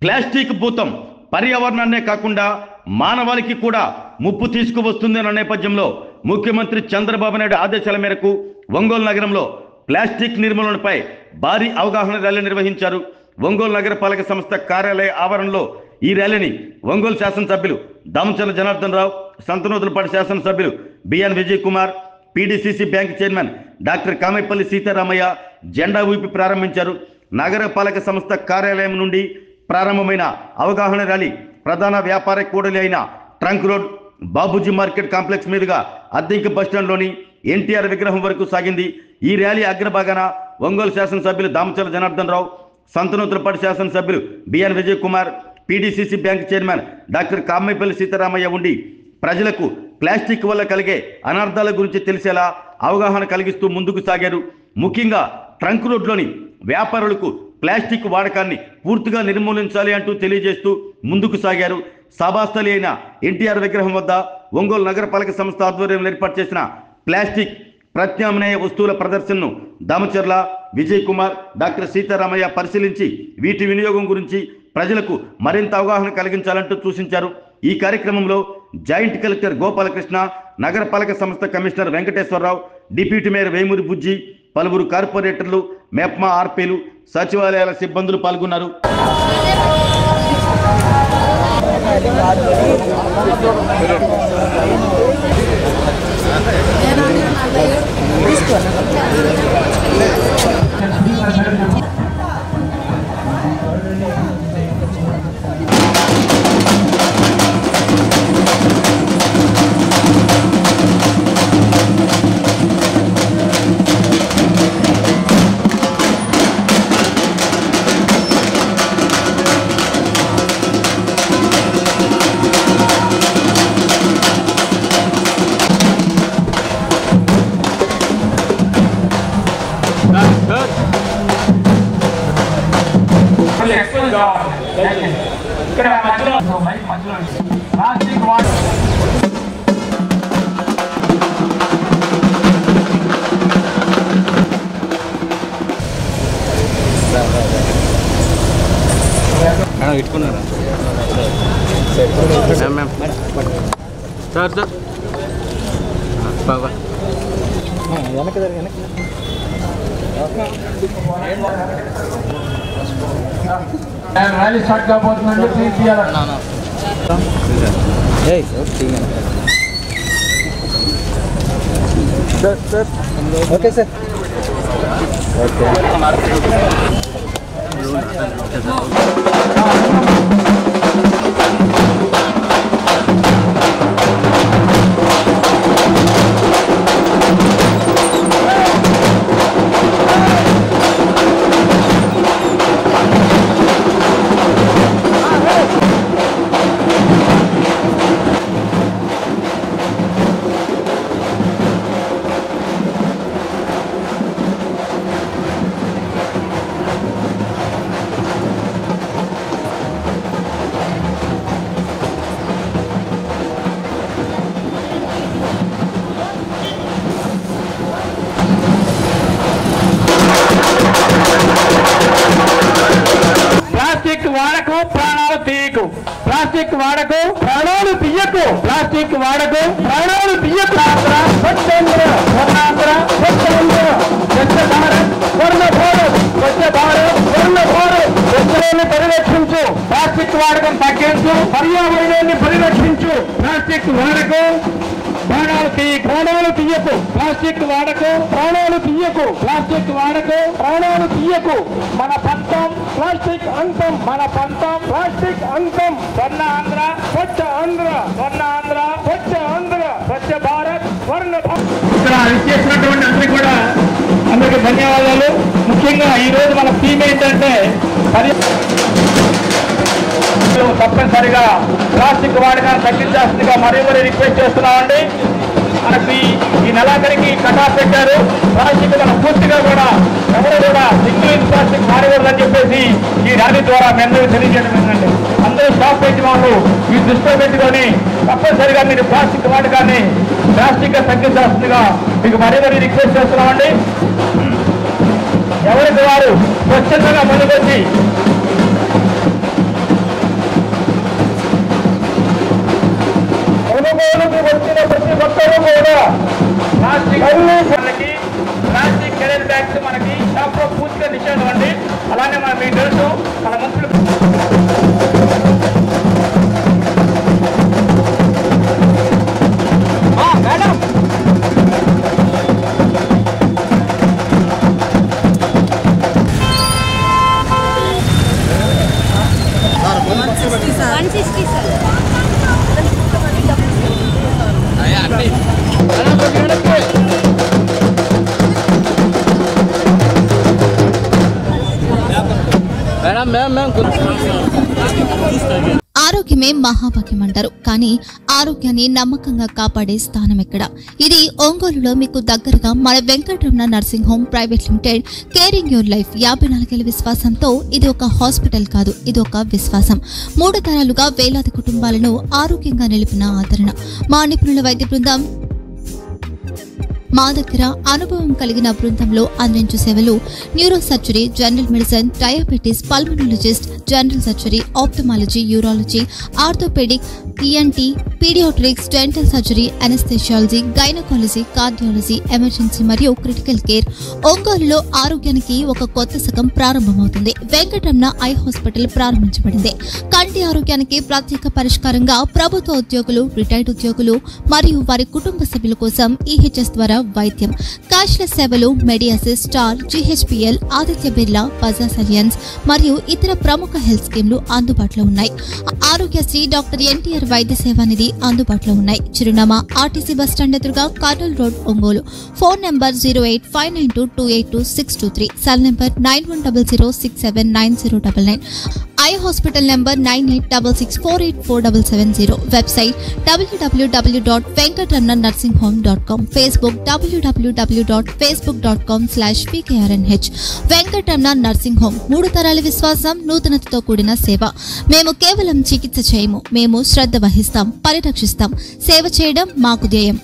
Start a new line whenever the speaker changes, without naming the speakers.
Plastic భూతం పర్యావరణాన్నే కాకుండా మానవాళికి కూడా ముప్పు తీసుకువస్తుందన్న నేపథ్యంలో ముఖ్యమంత్రి చంద్రబాబు నాయుడు ఆదేశాల మేరకు ఒంగోలు నగరంలో ప్లాస్టిక్ నిర్మూలనపై భారీ అవగాహన ర్యాలీ నిర్వహించారు. ఒంగోలు నగరపాలక సంస్థ కార్యాలయ ఆవరణలో ఈ ర్యాలీని ఒంగోలు శాసనసభ్యులు దామచర్ల జనార్దన్ రావు, సంతనూతలపాటి శాసనసభ్యులు BN Vijay Kumar, PDCC bank chairman doctor Kamaipalli Seetharamaiah జెండా ఊపి ప్రారంభించారు. నగరపాలక సంస్థ కార్యాలయం నుండి ప్రారంభమైన అవగాహన ర్యాలీ ప్రధాన వ్యాపార కూడలి అయిన trunk road, Babuji market complex మీదుగా అద్దెంకి బస్టాండ్లోని ఎన్టీఆర్ విగ్రహం వరకు సాగింది. ఈ ర్యాలీ అగ్రభాగాన ఒంగోలు శాసనసభ్యులు దామచర్ల జనార్దన్ రావు, సంతనూతలపాటి శాసనసభ్యులు BN Vijay Kumar, PDCC bank chairman doctor Kamaipalli Seetharamaiah ఉండి ప్రజలకు ప్లాస్టిక్ వల్ల కలిగే అనర్థాల గురించి తెలిసేలా అవగాహన కలిగిస్తూ ముందుకు సాగారు. ముఖ్యంగా ట్రంక్ రోడ్లోని వ్యాపారులకు ప్లాస్టిక్ వాడకాన్ని పూర్తిగా నిర్మూలించాలి అంటూ తెలియజేస్తూ ముందుకు సాగారు. సభాస్థలి అయిన ఎన్టీఆర్ విగ్రహం వద్ద ఒంగోలు నగరపాలక సంస్థ ఆధ్వర్యంలో ఏర్పాటు చేసిన ప్లాస్టిక్ ప్రత్యామ్నాయ వస్తువుల ప్రదర్శనను దామచర్ల, విజయ్ కుమార్, డాక్టర్ సీతారామయ్య పరిశీలించి వీటి వినియోగం గురించి ప్రజలకు మరింత అవగాహన కలిగించాలంటూ సూచించారు. ఈ కార్యక్రమంలో జాయింట్ కలెక్టర్ గోపాలకృష్ణ, నగరపాలక సంస్థ commissioner Venkateswararao, deputy mayor Vemuri Bujji, పలువురు కార్పొరేటర్లు, మెప్మా ఆర్పీలు, సచివాలయాల సిబ్బందులు పాల్గొన్నారు.
ఇక్కడ మధ్యలో ప్లాస్టిక్ వాటర్
ఇట్టుకున్నారా సార్ సార్ బాబా వెనక్కి వెనక్కి
ర్యాలీ స్టార్ట్ కాబోతుందండి. ప్లీజ్ తీయాలి.
ఓకే సార్ ఓకే
ప్లాస్టిక్ వాడకు ప్రాణాలు తీయకు, ప్లాస్టిక్ వాడకు ప్రాణాలు తీయకు, ప్లాస్టిక్ వాడకు ప్రాణాలు తీయకు. స్వచ్ఛాంధ్ర, స్వర్ణాంధ్ర, స్వచ్ఛాంధ్ర, స్వచ్ఛ భారత్, స్వర్ణ భారత్, స్వచ్ఛ భారత్, స్వర్ణ భారత్. స్వచ్ఛాన్ని పరిరక్షించు, ప్లాస్టిక్ వాడకం తగ్గించు, పర్యావరణాన్ని పరిరక్షించు. ప్లాస్టిక్ వాడకు ప్రాణాలు తీయకు, ప్లాస్టిక్ వాడకు ప్రాణాలు తీయకు, ప్లాస్టిక్ వాడకు ప్రాణాలు తీయకు. మన పంతం ప్లాస్టిక్ అంతం, మన పంతం ప్లాస్టిక్ అంతం. స్వర్ణ ఆంధ్ర, స్వచ్ఛ ఆంధ్ర, స్వర్ణ ఆంధ్ర, స్వచ్ఛ ఆంధ్ర, స్వచ్ఛ భారత్, స్వర్ణ భారత్. ఇక్కడ చేసినటువంటి అందరికీ కూడా అందరికీ ధన్యవాదాలు. ముఖ్యంగా ఈ రోజు మన థీమ్ ఏంటంటే తప్పనిసరిగా ప్లాస్టిక్ వాడకాన్ని తగ్గించాల్సిందిగా మరీ రిక్వెస్ట్ చేస్తున్నామండి. మనకి ఈ నెలాఖరికి కటాఫ్ పెట్టారు. ప్లాస్టిక్ మనం పూర్తిగా కూడా ఎవరు కూడా సింగిల్ యూజ్ ప్లాస్టిక్ మారకూడదని చెప్పేసి ఈ ర్యాలీ ద్వారా మీ అందరూ తెలియజేయడం ఏంటంటే అందరూ స్టాప్ యజమానులు ఈ దృష్టిలో పెట్టుకొని తప్పనిసరిగా మీరు ప్లాస్టిక్ వాడకాన్ని డ్రాస్టిక్గా తగ్గించాల్సిందిగా మీకు మరీ రిక్వెస్ట్ చేస్తున్నామండి. ఎవరికి వారు స్వచ్ఛందంగా ముందుకొచ్చి తీసుకెళ్తామండి. అలానే మీకు తెలుసు మన ముఖ్యులు మేడం
ఆరోగ్యమే మహాభాగ్యం అంటారు. కానీ ఆరోగ్యాన్ని నమ్మకంగా కాపాడే స్థానం ఎక్కడ? ఇది ఒంగోలులో మీకు దగ్గరగా మన Venkataramana nursing home private limited. Caring your life 54 ఏళ్ల విశ్వాసంతో ఇది ఒక హాస్పిటల్ కాదు, ఇది ఒక విశ్వాసం. 3 తరాలుగా వేలాది కుటుంబాలను ఆరోగ్యంగా నిలిపిన ఆదరణ. మా నిపుణుల వైద్య బృందం మా దగ్గర అనుభవం కలిగిన బృందంలో అందించే సేవలు neuro surgery, general medicine, diabetes, pulmonologist, general surgery, ophthalmology, urology, orthopaedic, ENT, paediatrics, dental surgery, anaesthesiology, gynaecology, cardiology, emergency మరియు క్రిటికల్ కేర్. ఒంగోలులో ఆరోగ్యానికి ఒక కొత్త శకం ప్రారంభమవుతుంది. వెంకటరమణ ఐ హాస్పిటల్ ప్రారంభించబడింది. కంటి ఆరోగ్యానికి ప్రత్యేక పరిష్కారంగా ప్రభుత్వ ఉద్యోగులు, రిటైర్డ్ ఉద్యోగులు మరియు వారి కుటుంబ సభ్యుల కోసం ఈహెచ్ఎస్ ద్వారా వైద్యం, క్యాష్లెస్ సేవలు, మెడియాసిస్, స్టార్, జీహెచ్పిఎల్, ఆదిత్య బిర్లా, బజాజ్ అలియన్స్ మరియు ఇతర ప్రముఖ హెల్త్ స్కీమ్లు అందుబాటులో ఉన్నాయి. ఆరోగ్యశ్రీ, డాక్టర్ ఎన్టీఆర్ వైద్య సేవానిధి అందుబాటులో ఉన్నాయి. చిరునామా ఆర్టీసీ బస్టాండ్ ఎదురుగా, Kurnool road, Ongole. Phone number 08592282623, cell number 9100679099, eye hospital number 9866484770, website www.venkatramananursinghome.com, Facebook www.facebook.com/pkrnh. Venkataramana nursing home, 3 తరాల విశ్వాసం, నూతనతతో కూడిన సేవ. మేము కేవలం చికిత్స చేయము, మేము శ్రద్ధ వహిస్తాం, పరిరక్షిస్తాం. సేవ చేయడం మాకు ధ్యేయం.